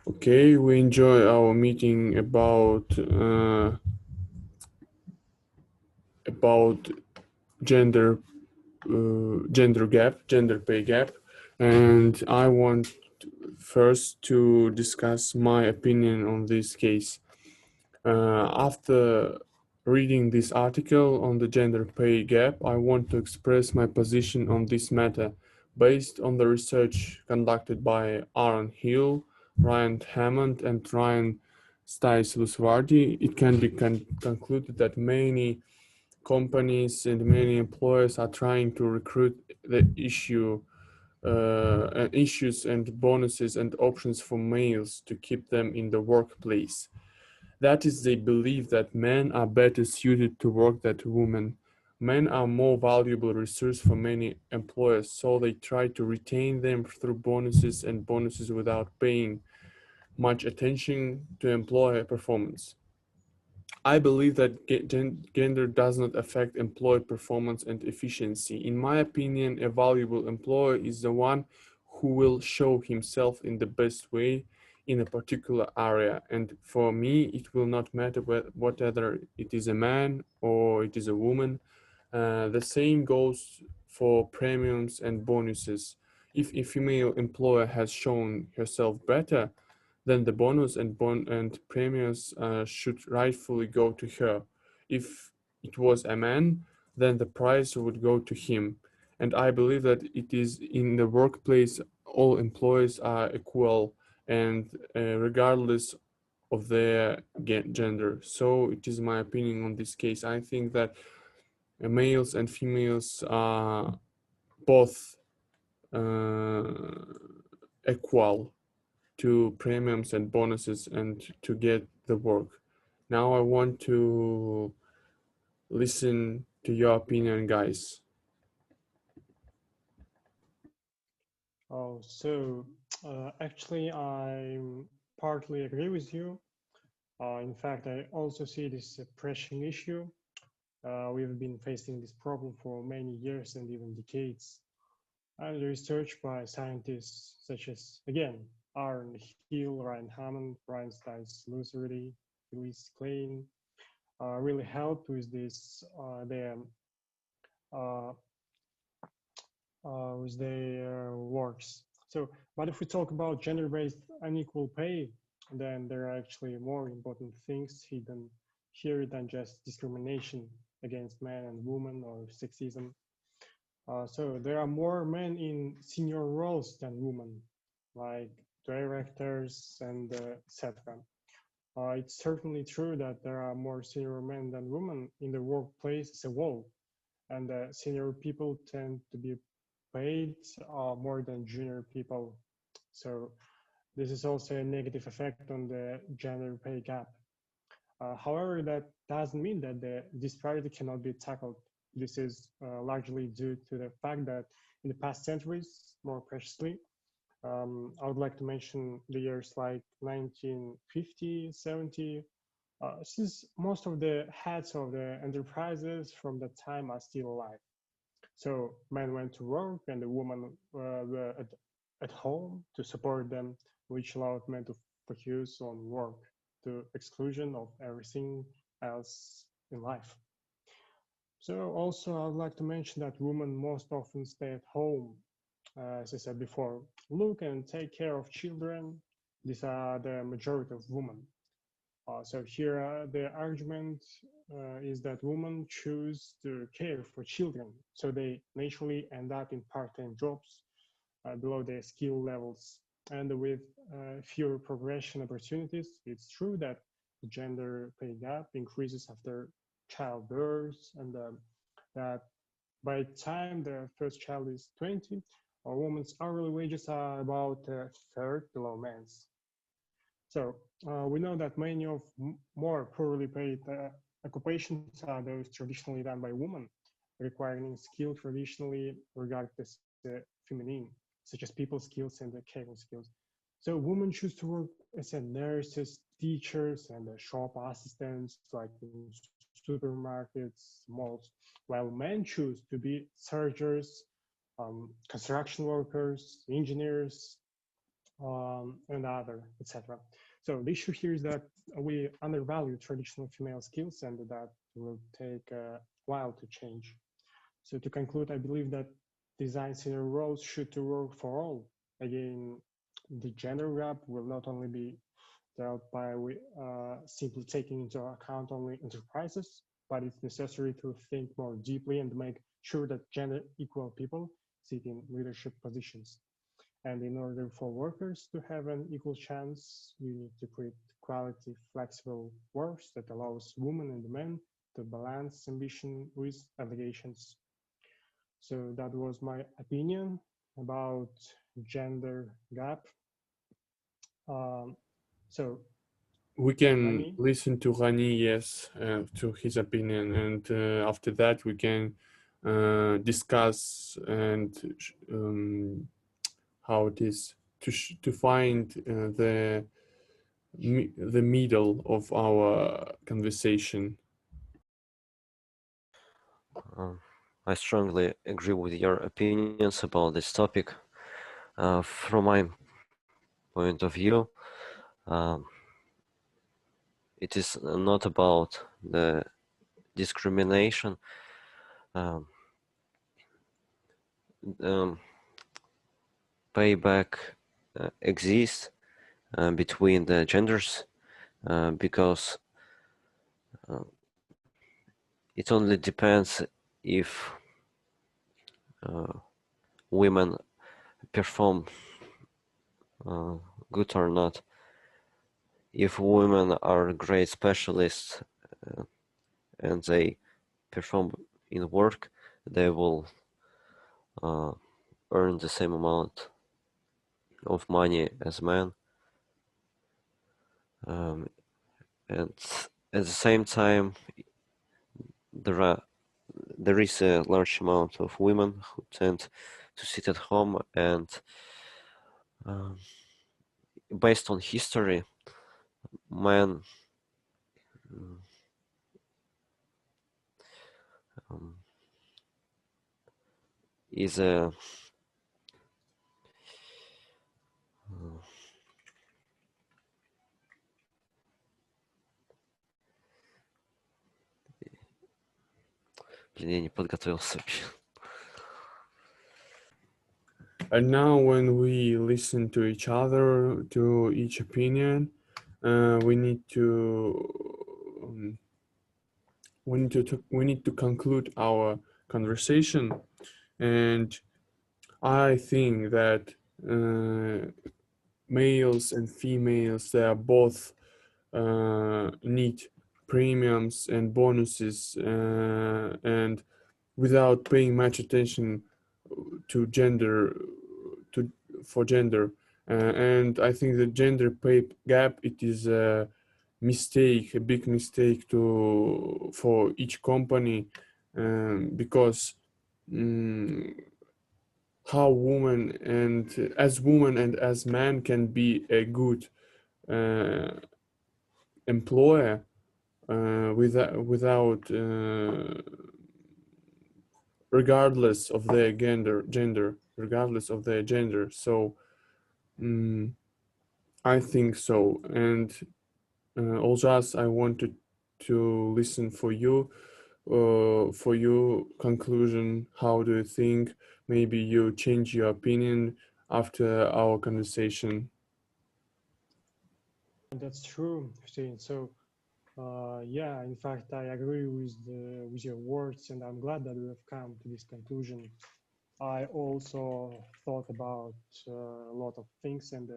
Okay, we enjoy our meeting about gender gender pay gap, and I want first to discuss my opinion on this case. After reading this article on the gender pay gap, I want to express my position on this matter based on the research conducted by Aaron Hill, Ryan Hammond, and Ryan Stice Luswardi. It can be concluded that many companies and many employers are trying to recruit the issues and bonuses and options for males to keep them in the workplace. That is, they believe that men are better suited to work than women. Men are more valuable resource for many employers, so they try to retain them through bonuses without paying much attention to employer performance. I believe that gender does not affect employee performance and efficiency. In my opinion, a valuable employee is the one who will show himself in the best way in a particular area. And for me, it will not matter whether it is a man or it is a woman. The same goes for premiums and bonuses. If a female employer has shown herself better, then the bonus and premiums should rightfully go to her. If it was a man, then the prize would go to him. And I believe that it is in the workplace, all employees are equal and regardless of their gender. So it is my opinion on this case. I think that males and females are both uh, equal to premiums and bonuses and to get the work. Now I want to listen to your opinion, guys. Actually, I partly agree with you. In fact, I also see this pressing issue. We've been facing this problem for many years and even decades. And the research by scientists such as, again, Aaron Hill, Ryan Hammond, Brian Stiles Lusardi, Louise Klein, really helped with this, uh, with their works. But if we talk about gender-based unequal pay, then there are actually more important things hidden here than just discrimination against men and women or sexism. So there are more men in senior roles than women, like directors and etc. It's certainly true that there are more senior men than women in the workplace as a whole, and senior people tend to be paid more than junior people. So this is also a negative effect on the gender pay gap. However, that doesn't mean that the disparity cannot be tackled. This is largely due to the fact that in the past centuries, more preciously, I would like to mention the years like 1950, 70, since most of the heads of the enterprises from that time are still alive. So men went to work and the women were at home to support them, which allowed men to focus on work to exclusion of everything else in life. So also I would like to mention that women most often stay at home, as I said before, look and take care of children. These are the majority of women. So here the argument is that women choose to care for children, so they naturally end up in part-time jobs below their skill levels. And with fewer progression opportunities, it's true that the gender pay gap increases after childbirth, and that by the time the first child is 20, a woman's hourly wages are about a third below men's. So we know that many of more poorly paid occupations are those traditionally done by women, requiring skill traditionally regarded as feminine, such as people skills and caring skills. So women choose to work as a nurses, teachers, and shop assistants, like in supermarkets, malls, while men choose to be surgeons, construction workers, engineers, and other, etc. So the issue here is that we undervalue traditional female skills and that will take a while to change. So to conclude, I believe that design senior roles should to work for all. Again, the gender gap will not only be dealt by simply taking into account only enterprises, but it's necessary to think more deeply and make sure that gender equal people sit in leadership positions. And in order for workers to have an equal chance, we need to create quality, flexible works that allows women and men to balance ambition with obligations. So that was my opinion about gender gap. So we can Rani? listen to Rani, yes, to his opinion, and after that we can discuss and how it is to find the middle of our conversation. I strongly agree with your opinions about this topic. From my point of view, it is not about the discrimination. Payback exists between the genders because it only depends if women perform good or not. If women are great specialists and they perform in work, they will earn the same amount of money as men. And at the same time, there is a large amount of women who tend to sit at home, and based on history, men is a Блин, я не подготовился вообще. And now when we listen to each other, to each opinion, we need to conclude our conversation. And I think that males and females, they are both need premiums and bonuses, and without paying much attention to gender, for gender. And I think the gender pay gap, it is a mistake, a big mistake for each company, because how women and as man can be a good employer without regardless of their gender, regardless of their gender. So I think so. And also, I wanted to listen for you, for your conclusion. How do you think? Maybe you change your opinion after our conversation. That's true, Hussein. So, yeah, in fact, I agree with your words, and I'm glad that we have come to this conclusion. I also thought about a lot of things, and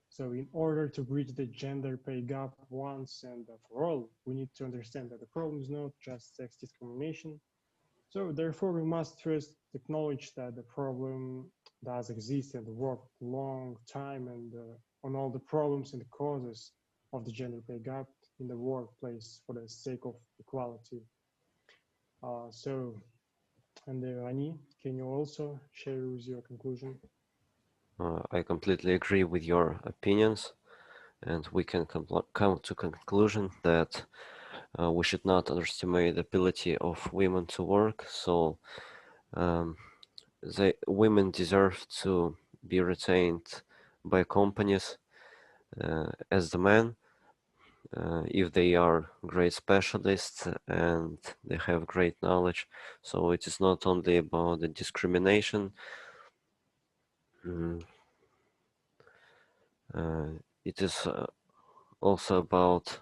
so in order to bridge the gender pay gap once and for all, we need to understand that the problem is not just sex discrimination. So therefore, we must first acknowledge that the problem does exist and work long time and on all the problems and the causes of the gender pay gap in the workplace for the sake of equality. And Rani, can you also share with your conclusion? I completely agree with your opinions, and we can come to conclusion that we should not underestimate the ability of women to work. So women deserve to be retained by companies as the men, if they are great specialists and they have great knowledge. So it is not only about the discrimination, it is also about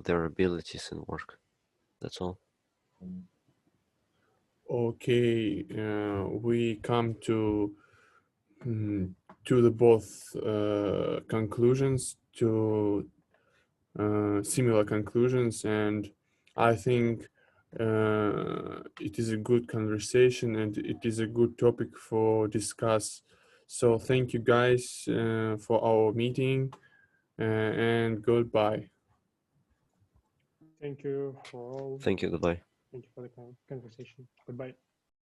their abilities in work. That's all. Okay, we come to the both conclusions, to similar conclusions, and I think it is a good conversation and it is a good topic for discuss. So thank you guys for our meeting and goodbye. Thank you for all. Thank you. Goodbye. Thank you for the conversation. Goodbye.